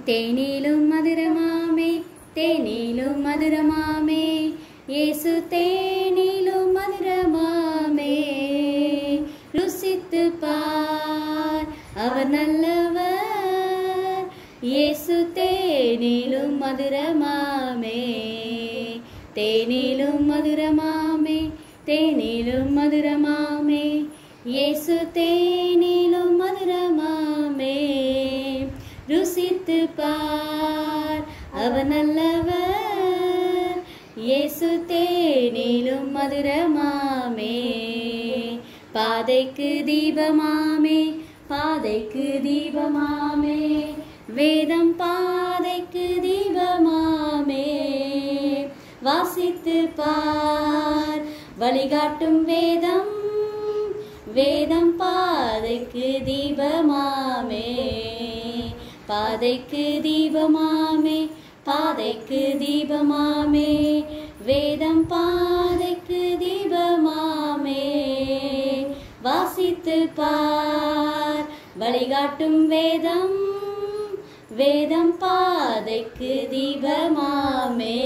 தேனிலும் மதுரமாமே தேனிலும் மதுரமாமே இயேசு தேனிலும் மதுரமாமே ருசித்து பார் அவர் நல்லவர் இயேசு தேனிலும் மதுரமாமே தேனிலும் மதுரமாமே தேனிலும் மதுரமாமே இயேசு தேனிலும் மதுரமாமே ருசித்து பார் அவர் நல்லவர் இயேசு தேனிலும் மதுரமாமே பாதைக்கு தீபமாமே பாதைக்கு தீபமாமே வேதம் பாதைக்கு தீபமாமே வாசித்து பார் வழிகாட்டும் வேதம் வேதம் பாதைக்கு தீபமாமே பாதைக்கு தீபமாமே பாதைக்கு தீபமாமே வேதம் பாதைக்கு தீபமாமே வாசித்து பார் வழிகாட்டும் வேதம் வேதம் பாதைக்கு தீபமாமே